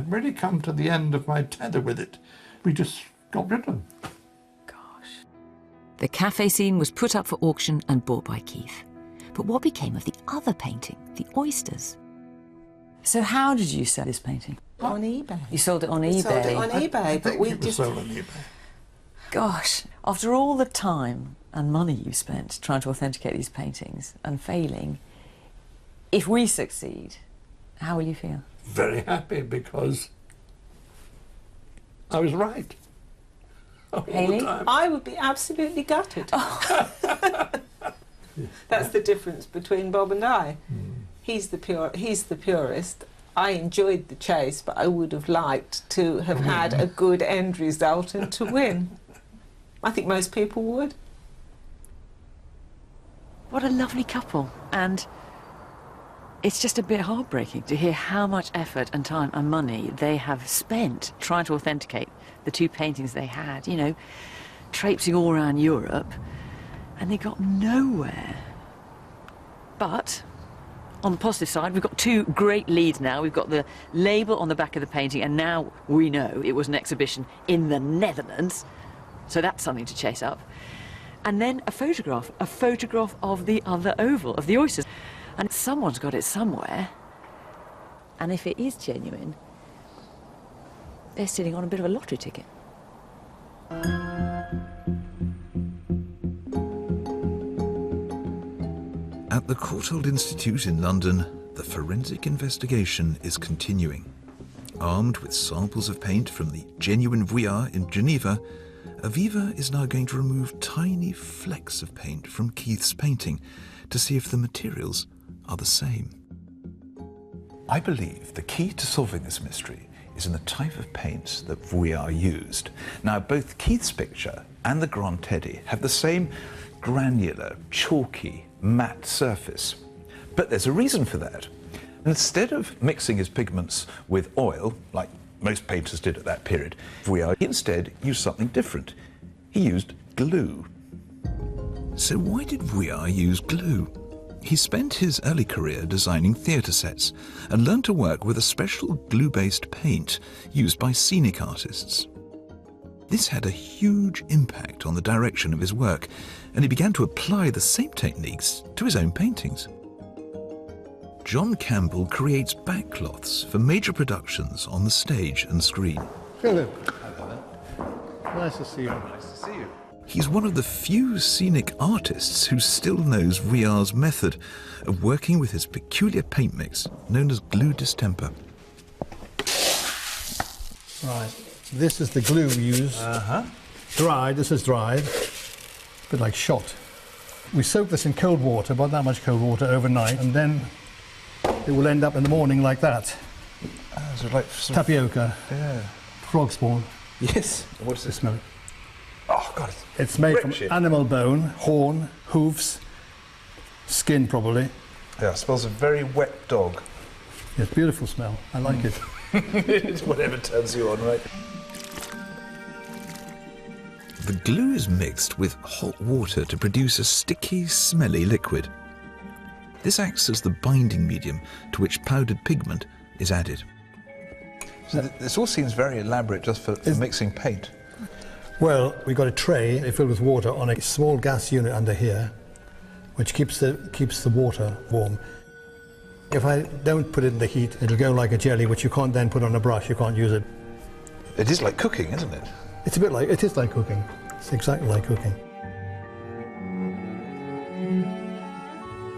S14: really come to the end of my tether with it. We just got rid of them.
S2: The cafe scene was put up for auction and bought by Keith. But what became of the other painting, the oysters?
S4: So how did you sell this painting?
S13: On eBay.
S4: You sold it on eBay?
S13: We sold it on eBay, but we
S14: It was
S13: just...
S14: sold on eBay.
S4: Gosh, after all the time and money you spent trying to authenticate these paintings and failing, if we succeed, how will you feel?
S14: Very happy because I was right. All
S4: Haley?
S14: the time.
S13: I would be absolutely gutted. That's the difference between Bob and I. He's the purist. I enjoyed the chase, but I would have liked to have had a good end result and to win. I think most people would.
S4: What a lovely couple. And it's just a bit heartbreaking to hear how much effort and time and money they have spent trying to authenticate the two paintings they had, you know, traipsing all around Europe, and they got nowhere. But on the positive side, we've got two great leads now. We've got the label on the back of the painting, and now we know it was an exhibition in the Netherlands, so that's something to chase up. And then a photograph of the other oval, of the oysters. And someone's got it somewhere, and if it is genuine, they're sitting on a bit of a lottery ticket.
S5: At the Courtauld Institute in London, the forensic investigation is continuing. Armed with samples of paint from the genuine Vuillard in Geneva, Aviva is now going to remove tiny flecks of paint from Keith's painting to see if the materials are the same.
S6: I believe the key to solving this mystery is in the type of paints that Vuillard used. Now, both Keith's picture and the Grand Teddy have the same granular, chalky, matte surface. But there's a reason for that. Instead of mixing his pigments with oil, like most painters did at that period, Vuillard instead used something different. He used glue.
S5: So why did Vuillard use glue? He spent his early career designing theatre sets and learned to work with a special glue-based paint used by scenic artists. This had a huge impact on the direction of his work, and he began to apply the same techniques to his own paintings. John Campbell creates backcloths for major productions on the stage and screen.
S15: Philip. Nice to see you.
S6: Nice to see you.
S5: He's one of the few scenic artists who still knows Vuillard's method of working with his peculiar paint mix, known as glue distemper.
S15: Right. This is the glue we use. Dried. This is dried. A bit like shot. We soak this in cold water, about that much cold water, overnight, and then it will end up in the morning like that.
S6: So like
S15: tapioca.
S6: Yeah.
S15: Frog spawn.
S6: Yes. What's this?
S15: Smell it.
S6: Oh, God.
S15: It's made from animal bone, horn, hooves, skin probably.
S6: Yeah, it smells a very wet dog.
S15: It's beautiful smell. I like it.
S6: It's whatever turns you on, right?
S5: The glue is mixed with hot water to produce a sticky, smelly liquid. This acts as the binding medium to which powdered pigment is added.
S6: So this all seems very elaborate just for mixing paint.
S15: Well, we've got a tray filled with water on a small gas unit under here, which keeps the water warm. If I don't put it in the heat, it'll go like a jelly, which you can't then put on a brush. You can't use it.
S6: It is like cooking, isn't it?
S15: It's a bit like, it is like cooking. It's exactly like cooking.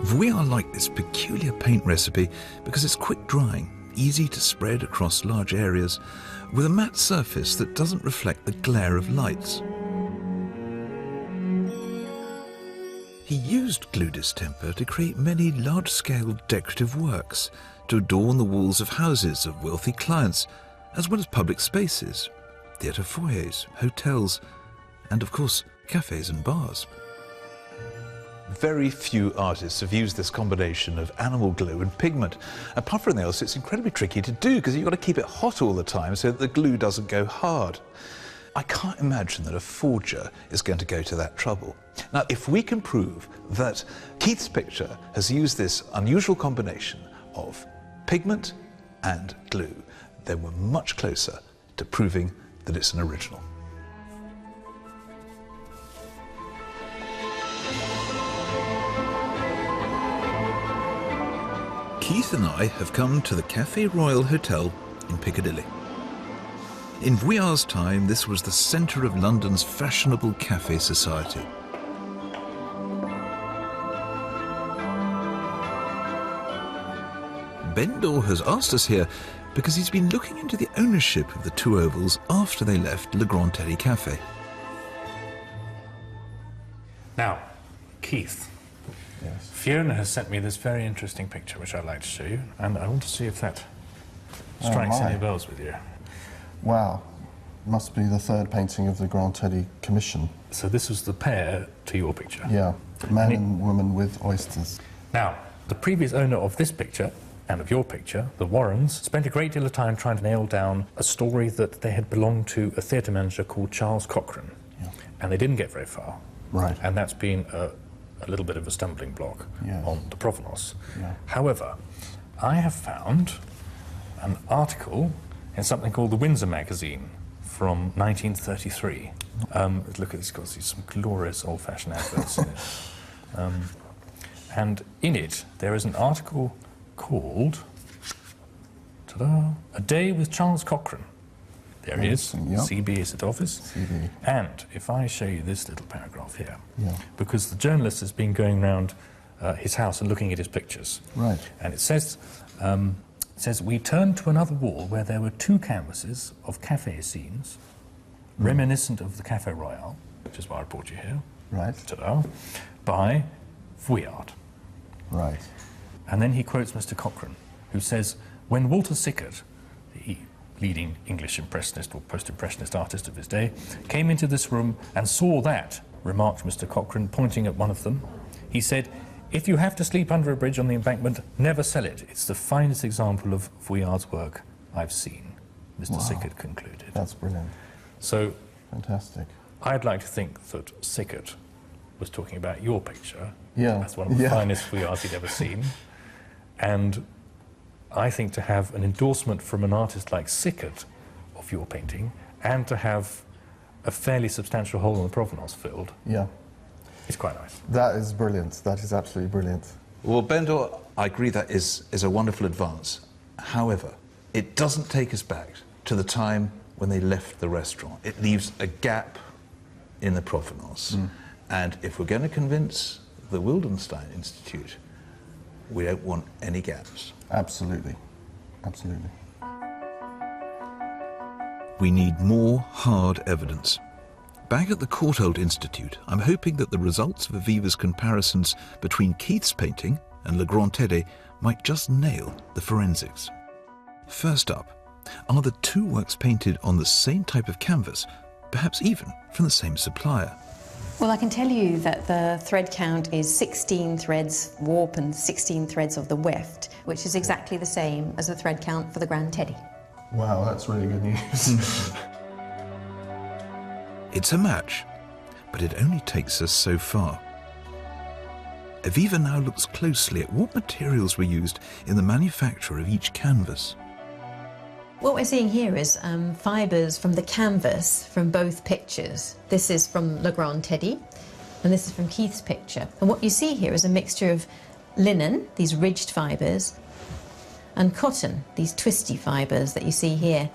S5: Vuillard liked this peculiar paint recipe because it's quick drying, easy to spread across large areas, with a matte surface that doesn't reflect the glare of lights. He used glue distemper to create many large-scale decorative works to adorn the walls of houses of wealthy clients, as well as public spaces, theatre foyers, hotels, and of course, cafes and bars.
S6: very few artists have used this combination of animal glue and pigment. Apart from anything else, it's incredibly tricky to do because you've got to keep it hot all the time so that the glue doesn't go hard. I can't imagine that a forger is going to go to that trouble. Now, if we can prove that Keith's picture has used this unusual combination of pigment and glue, then we're much closer to proving that it's an original. Keith and I have come to the Café Royal Hotel in Piccadilly. In Vuillard's time, this was the centre of London's fashionable café society. Bendor has asked us here because he's been looking into the ownership of the two ovals after they left Le Grand Teddy Café.
S10: Now, Keith, yes. Fiona has sent me this very interesting picture which I'd like to show you, and I want to see if that strikes any bells with you.
S8: Wow, must be the third painting of the Grand Teddy commission.
S10: So this was the pair to your picture?
S8: Yeah, man and woman with oysters.
S10: Now, the previous owner of this picture and of your picture, the Warrens, spent a great deal of time trying to nail down a story that they had belonged to a theatre manager called Charles Cochrane. Yeah. And they didn't get very far.
S8: Right.
S10: And that's been a little bit of a stumbling block on the provenance. Yeah. However, I have found an article in something called the Windsor Magazine from 1933. Look at this, it's got some glorious old-fashioned adverts in it. And in it, there is an article called, ta-da, A Day with Charles Cochrane. There he is, CB is at office. CB. And if I show you this little paragraph here, because the journalist has been going around his house and looking at his pictures.
S8: Right.
S10: And it says, we turned to another wall where there were two canvases of café scenes, reminiscent of the Café Royal, which is why I brought you here.
S8: Right.
S10: Ta-da, by Vuillard.
S8: Right.
S10: And then he quotes Mr. Cochrane, who says, when Walter Sickert, the leading English impressionist or post-impressionist artist of his day, came into this room and saw that, remarked Mr. Cochrane, pointing at one of them, he said, if you have to sleep under a bridge on the embankment, never sell it. It's the finest example of Vuillard's work I've seen, Mr. Sickert concluded.
S8: That's brilliant.
S10: So,
S8: fantastic.
S10: I'd like to think that Sickert was talking about your picture.
S8: Yeah.
S10: That's one of the finest Vuillards he'd ever seen. And I think to have an endorsement from an artist like Sickert of your painting, and to have a fairly substantial hole in the provenance filled, it's quite nice.
S8: That is brilliant. That is absolutely brilliant.
S6: Well, Bendor, I agree that is a wonderful advance. However, it doesn't take us back to the time when they left the restaurant. It leaves a gap in the provenance. And if we're going to convince the Wildenstein Institute, we don't want any gaps.
S8: Absolutely. Absolutely.
S5: We need more hard evidence. Back at the Courtauld Institute, I'm hoping that the results of Aviva's comparisons between Keith's painting and Le Grand Teddy might just nail the forensics. First up, are the two works painted on the same type of canvas, perhaps even from the same supplier?
S1: Well, I can tell you that the thread count is 16 threads warp and 16 threads of the weft, which is exactly the same as the thread count for the Grand Teddy.
S8: Wow, that's really good news.
S5: It's a match, but it only takes us so far. Aviva now looks closely at what materials were used in the manufacture of each canvas.
S1: What we're seeing here is fibres from the canvas from both pictures. This is from Le Grand Teddy, and this is from Keith's picture. And what you see here is a mixture of linen, these ridged fibres, and cotton, these twisty fibres that you see here.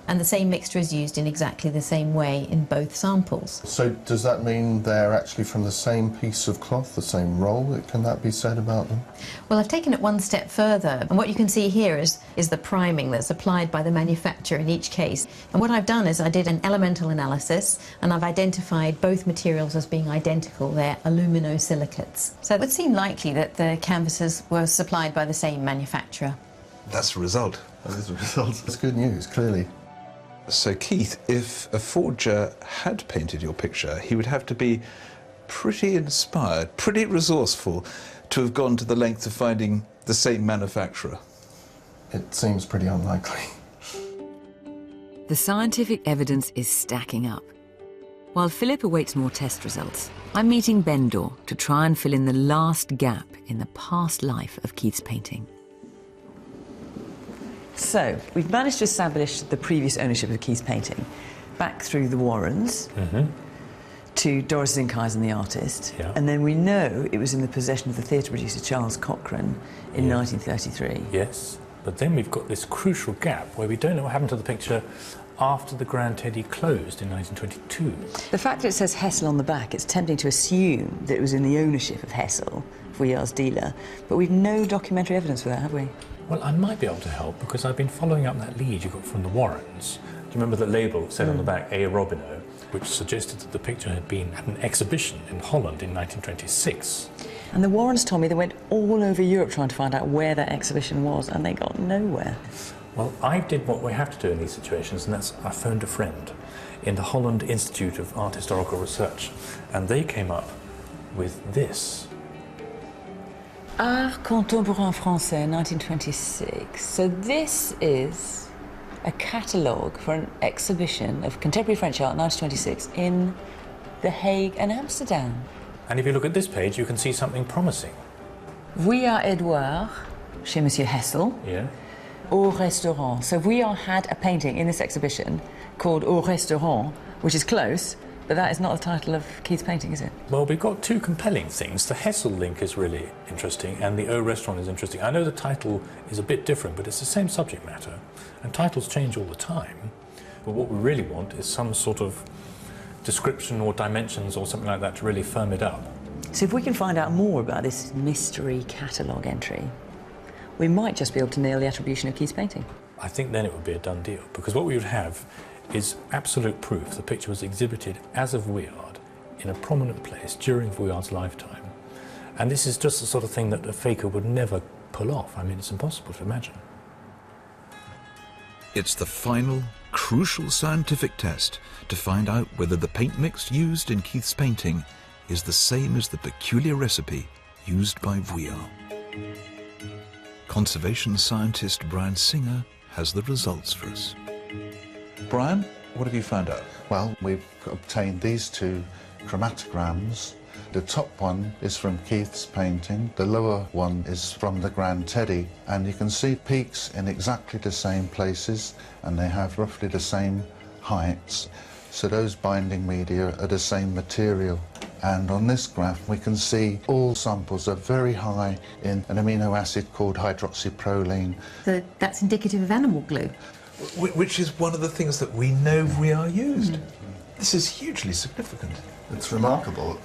S1: And the same mixture is used in exactly the same way in both samples.
S8: So does that mean they're actually from the same piece of cloth, the same roll? Can that be said about them?
S1: Well, I've taken it one step further, and what you can see here is the priming that's applied by the manufacturer in each case. And what I've done is I did an elemental analysis, and I've identified both materials as being identical. They're aluminosilicates. So it would seem likely that the canvases were supplied by the same manufacturer.
S6: That's the result.
S8: That is the result. That's good news, clearly.
S6: So, Keith, if a forger had painted your picture, he would have to be pretty inspired, pretty resourceful to have gone to the length of finding the same manufacturer.
S8: It seems pretty unlikely.
S2: The scientific evidence is stacking up. While Philip awaits more test results, I'm meeting Bendor to try and fill in the last gap in the past life of Keith's painting.
S4: So, we've managed to establish the previous ownership of Keith's painting back through the Warrens to Doris Zinkeisen, the artist, and then we know it was in the possession of the theatre producer Charles Cochrane in 1933.
S10: Yes, but then we've got this crucial gap where we don't know what happened to the picture after the Grand Teddy closed in 1922.
S4: The fact that it says Hessel on the back, it's tempting to assume that it was in the ownership of Hessel, Vuillard's dealer, but we've no documentary evidence for that, have we?
S10: Well, I might be able to help because I've been following up that lead you got from the Warrens. Do you remember the label that said on the back A. Robineau, which suggested that the picture had been at an exhibition in Holland in 1926?
S4: And the Warrens told me they went all over Europe trying to find out where that exhibition was, and they got nowhere.
S10: Well, I did what we have to do in these situations, and that's I phoned a friend in the Holland Institute of Art Historical Research, and they came up with this.
S4: Art Contemporain Français, 1926. So this is a catalogue for an exhibition of contemporary French art, 1926, in The Hague and Amsterdam.
S10: And if you look at this page, you can see something promising.
S4: Vuillard Edouard, chez Monsieur Hessel.
S10: Yeah.
S4: Au Restaurant. So Vuillard had a painting in this exhibition called Au Restaurant, which is close, but that is not the title of Keith's painting, is it?
S10: Well, we've got two compelling things. The Hessel link is really interesting, and the Au Restaurant is interesting. I know the title is a bit different, but it's the same subject matter, and titles change all the time. But what we really want is some sort of description or dimensions or something like that to really firm it up.
S4: So if we can find out more about this mystery catalogue entry, we might just be able to nail the attribution of Keith's painting.
S10: I think then it would be a done deal, because what we would have is absolute proof the picture was exhibited as of Vuillard in a prominent place during Vuillard's lifetime. And this is just the sort of thing that a faker would never pull off. I mean, it's impossible to imagine.
S5: It's the final, crucial scientific test to find out whether the paint mix used in Keith's painting is the same as the peculiar recipe used by Vuillard. Conservation scientist Brian Singer has the results for us.
S6: Brian, what have you found out?
S16: Well, we've obtained these two chromatograms. The top one is from Keith's painting, the lower one is from the Grand Teddy, and you can see peaks in exactly the same places, and they have roughly the same heights. So those binding media are the same material. And on this graph, we can see all samples are very high in an amino acid called hydroxyproline.
S1: So that's indicative of animal glue.
S6: Which is one of the things that we know Vuillard used. This is hugely significant.
S8: It's remarkable.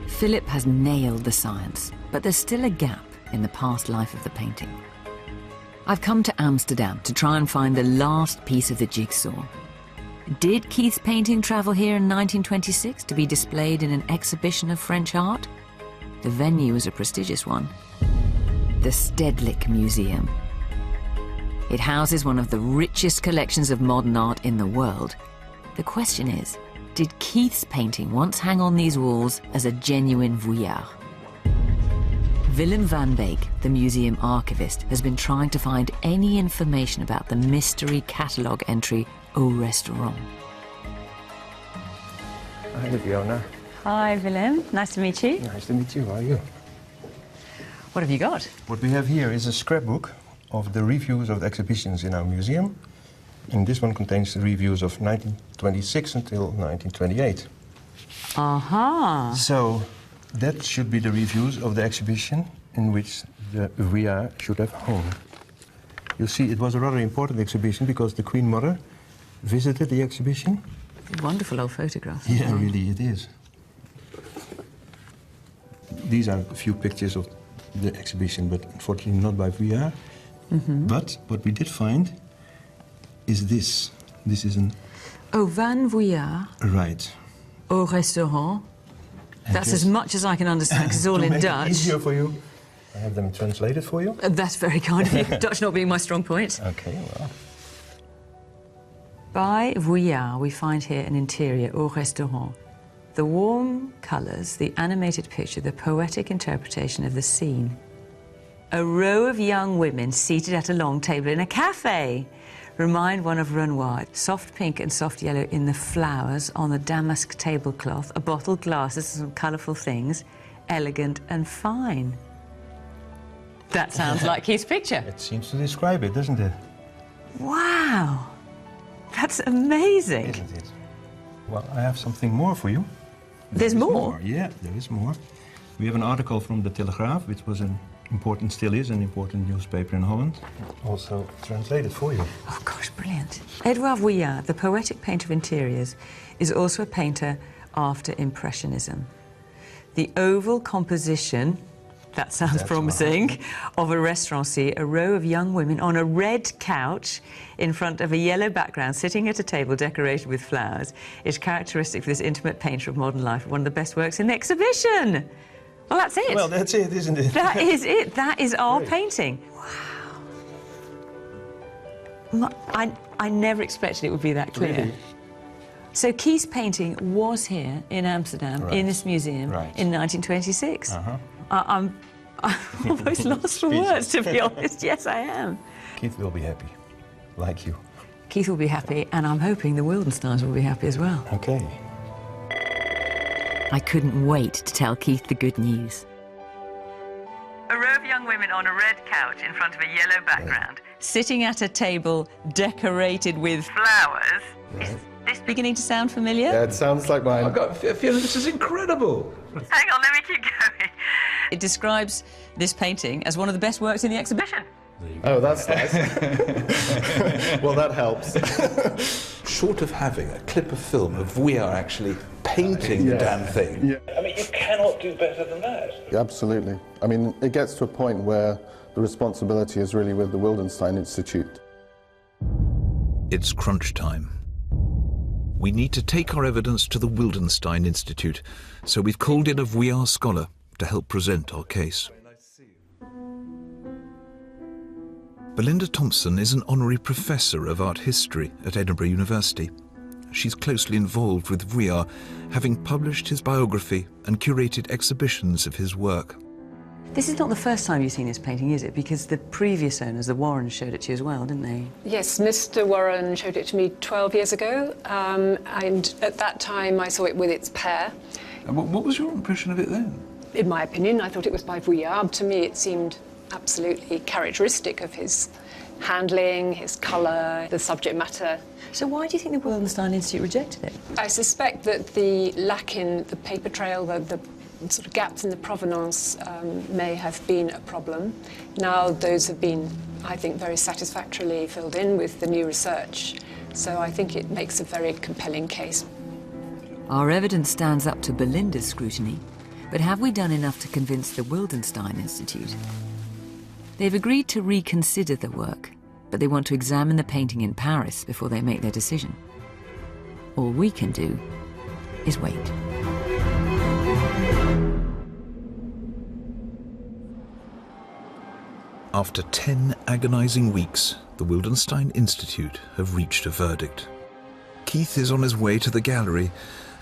S2: Philip has nailed the science, but there's still a gap in the past life of the painting. I've come to Amsterdam to try and find the last piece of the jigsaw. Did Keith's painting travel here in 1926 to be displayed in an exhibition of French art? The venue was a prestigious one, the Stedelijk Museum. It houses one of the richest collections of modern art in the world. The question is, did Keith's painting once hang on these walls as a genuine Vuillard? Willem van Beek, the museum archivist, has been trying to find any information about the mystery catalogue entry Au Restaurant.
S17: Hi, Fiona.
S4: Hi, Willem. Nice to meet you.
S17: Nice to meet you. How are you?
S4: What have you got?
S17: What we have here is a scrapbook of the reviews of the exhibitions in our museum. And this one contains the reviews of 1926 until 1928.
S4: Aha!
S17: So that should be the reviews of the exhibition in which the Vuillard should have hung. You see, it was a rather important exhibition because the Queen Mother visited the exhibition.
S4: Wonderful old photograph.
S17: Yeah, really it is. These are a few pictures of the exhibition, but unfortunately not by Vuillard. But what we did find is this. This is an...
S4: Oh, Van Vuillard.
S17: Right.
S4: Au Restaurant. That's as much as I can understand, because it's all in
S17: make
S4: Dutch.
S17: It easier for you, I have them translated for you.
S4: That's very kind of you, Dutch not being my strong point.
S17: Okay, well.
S2: By Vuillard, we find here an interior au restaurant. The warm colours, the animated picture, the poetic interpretation of the scene. A row of young women seated at a long table in a cafe remind one of Renoir. Soft pink and soft yellow in the flowers on the damask tablecloth, a bottle, glasses, some colourful things, elegant and fine. That sounds like his picture.
S17: It seems to describe it, doesn't it?
S2: Wow, that's amazing.
S17: Isn't it? Well, I have something more for you.
S2: There's more?
S17: Yeah, there is more. We have an article from the Telegraaf, which was still is an important newspaper in Holland. Also translated for you.
S2: Oh gosh, brilliant. Edouard Vuillard, the poetic painter of interiors, is also a painter after Impressionism. The oval composition, that sounds promising, of a restaurancier, a row of young women on a red couch in front of a yellow background, sitting at a table decorated with flowers, is characteristic for this intimate painter of modern life, one of the best works in the exhibition. Well, that's it.
S17: Well, that's it, isn't it?
S2: That is it. That is our painting. Wow. I never expected it would be that clear.
S17: Really?
S2: So Keith's painting was here in Amsterdam, in this museum, in 1926. I'm almost lost for words, to be honest. Yes, I am.
S17: Keith will be happy, like you.
S2: Keith will be happy, and I'm hoping the Wildensteins will be happy as well.
S17: Okay.
S2: I couldn't wait to tell Keith the good news. A row of young women on a red couch in front of a yellow background, sitting at a table decorated with flowers. Is this beginning to sound familiar?
S8: Yeah, it sounds like mine.
S6: I've got a feeling this is incredible.
S2: Hang on, let me keep going. It describes this painting as one of the best works in the exhibition.
S8: Oh, that's nice. Well, that helps.
S6: Short of having a clip of film of Vuillard actually painting the damn thing.
S8: Yeah.
S6: I mean, you cannot do better than that.
S8: Yeah, absolutely. I mean, it gets to a point where the responsibility is really with the Wildenstein Institute.
S5: It's crunch time. We need to take our evidence to the Wildenstein Institute, so we've called in a Vuillard scholar to help present our case. Belinda Thompson is an honorary professor of art history at Edinburgh University. She's closely involved with Vuillard, having published his biography and curated exhibitions of his work.
S2: This is not the first time you've seen this painting, is it? Because the previous owners, the Warrens, showed it to you as well, didn't they?
S18: Yes, Mr. Warren showed it to me 12 years ago, and at that time I saw it with its pair.
S6: And what was your impression of it then?
S18: In my opinion, I thought it was by Vuillard. To me, it seemed absolutely characteristic of his handling, his colour, the subject matter.
S2: So why do you think the Wildenstein Institute rejected it?
S18: I suspect that the lack in the paper trail, the sort of gaps in the provenance may have been a problem. Now those have been, I think, very satisfactorily filled in with the new research. So I think it makes a very compelling case.
S2: Our evidence stands up to Belinda's scrutiny, but have we done enough to convince the Wildenstein Institute? They've agreed to reconsider the work, but they want to examine the painting in Paris before they make their decision. All we can do is wait.
S5: After 10 agonizing weeks, the Wildenstein Institute have reached a verdict. Keith is on his way to the gallery,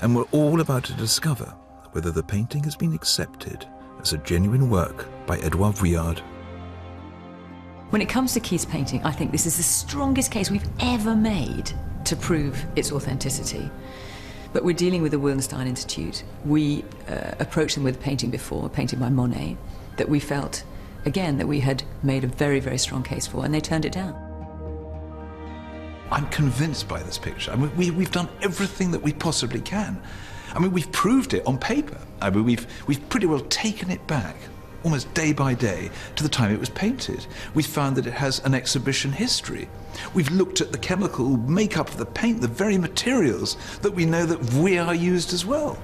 S5: and we're all about to discover whether the painting has been accepted as a genuine work by Edouard Vuillard.
S2: When it comes to Keith's painting, I think this is the strongest case we've ever made to prove its authenticity. But we're dealing with the Wildenstein Institute. We approached them with a painting before, a painting by Monet, that we felt, again, that we had made a very, very strong case for, and they turned it down.
S6: I'm convinced by this picture. I mean, we've done everything that we possibly can. I mean, we've proved it on paper. I mean, we've pretty well taken it back, almost day by day, to the time it was painted. We've found that it has an exhibition history. We've looked at the chemical makeup of the paint, the very materials that we know that Vuillard used as well.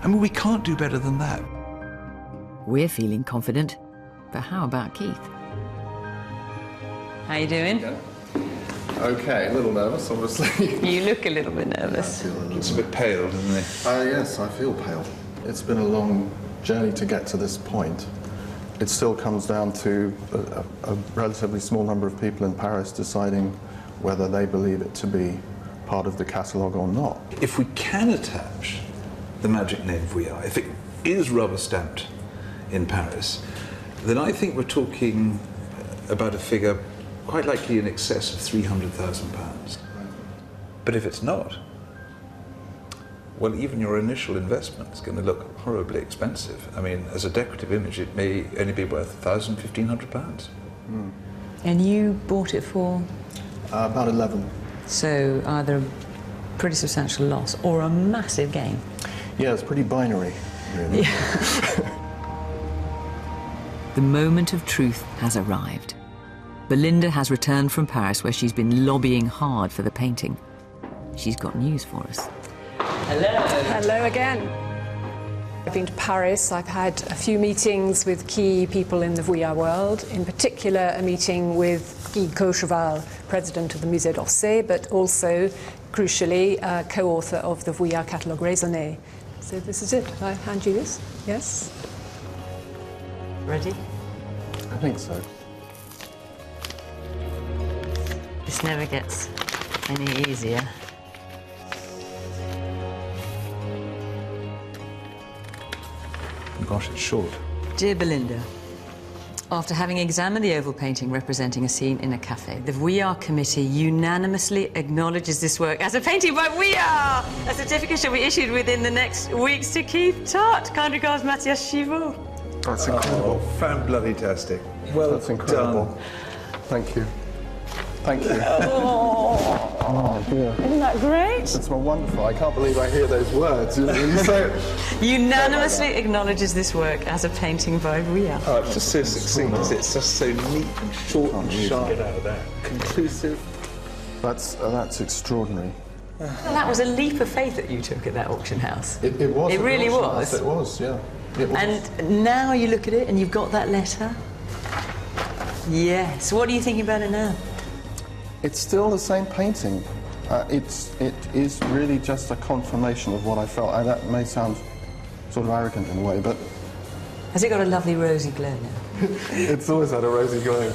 S6: I mean, we can't do better than that.
S2: We're feeling confident, but how about Keith? How you doing?
S8: Yeah. Okay, a little nervous, obviously.
S2: You look a little bit nervous.
S6: Looks a bit pale, doesn't it?
S8: Yes, I feel pale. It's been a long journey to get to this point. It still comes down to a relatively small number of people in Paris deciding whether they believe it to be part of the catalogue or not.
S6: If we can attach the magic name Vuillard, if it is rubber stamped in Paris, then I think we're talking about a figure quite likely in excess of £300,000. But if it's not, well, even your initial investment is going to look horribly expensive. I mean, as a decorative image, it may only be worth £1,000, £1,500.
S2: And you bought it for?
S8: About 11.
S2: So either a pretty substantial loss or a massive gain.
S8: Yeah, it's pretty binary, really.
S2: The moment of truth has arrived. Belinda has returned from Paris, where she's been lobbying hard for the painting. She's got news for us.
S18: Hello. Hello again. I've been to Paris. I've had a few meetings with key people in the Vuillard world, in particular a meeting with Guy Caucheval, president of the Musée d'Orsay, but also, crucially, co-author of the Vuillard Catalogue Raisonné. So this is it. I hand you this. Yes?
S9: Ready?
S8: I think so.
S9: This never gets any easier.
S6: Gosh, it's short.
S2: Dear Belinda, after having examined the oval painting representing a scene in a cafe, the Vuillard Committee unanimously acknowledges this work as a painting by Vuillard. A certificate shall be issued within the next weeks to Keith Tart. Kind regards, Mathias Chivot.
S8: That's incredible.
S6: Oh, fan-bloody-tastic. Well,
S8: that's incredible.
S6: Done.
S8: Thank you. Thank you.
S18: Oh,
S8: dear.
S18: Isn't that great?
S8: It's wonderful. I can't believe I hear those words. You say it.
S2: Unanimously acknowledges this work as a painting by Vuillard.
S6: Oh, it's just so succinct. It's just so neat and short and sharp. Get out of there. Conclusive.
S8: That's extraordinary.
S2: Well, that was a leap of faith that you took at that auction house.
S8: It was.
S2: It really was.
S8: It was, yeah. It was.
S2: And now you look at it and you've got that letter. Yes. What are you thinking about it now?
S8: It's still the same painting. It is really just a confirmation of what I felt. That may sound sort of arrogant in a way, but...
S2: Has it got a lovely rosy glow now?
S8: It's always had a rosy glow.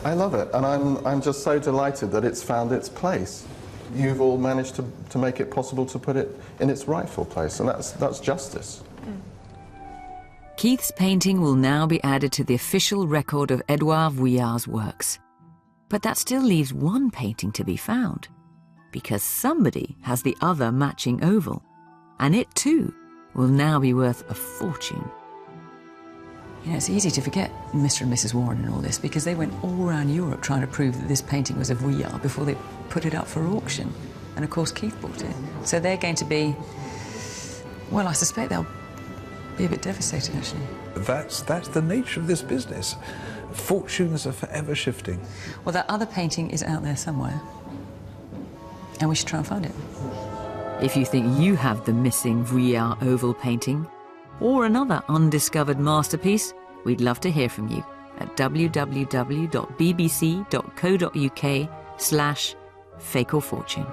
S8: I love it, and I'm just so delighted that it's found its place. You've all managed to make it possible to put it in its rightful place, and that's justice.
S2: Keith's painting will now be added to the official record of Edouard Vuillard's works. But that still leaves one painting to be found, because somebody has the other matching oval, and it too will now be worth a fortune. You know, it's easy to forget Mr. and Mrs. Warren and all this, because they went all around Europe trying to prove that this painting was of Vuillard before they put it up for auction. And of course Keith bought it. So they're going to be, well, I suspect they'll be a bit devastated, actually.
S6: That's the nature of this business. Fortunes are forever shifting.
S2: Well, that other painting is out there somewhere, and we should try and find it. If you think you have the missing Vuillard oval painting, or another undiscovered masterpiece, we'd love to hear from you at www.bbc.co.uk/fakeorfortune.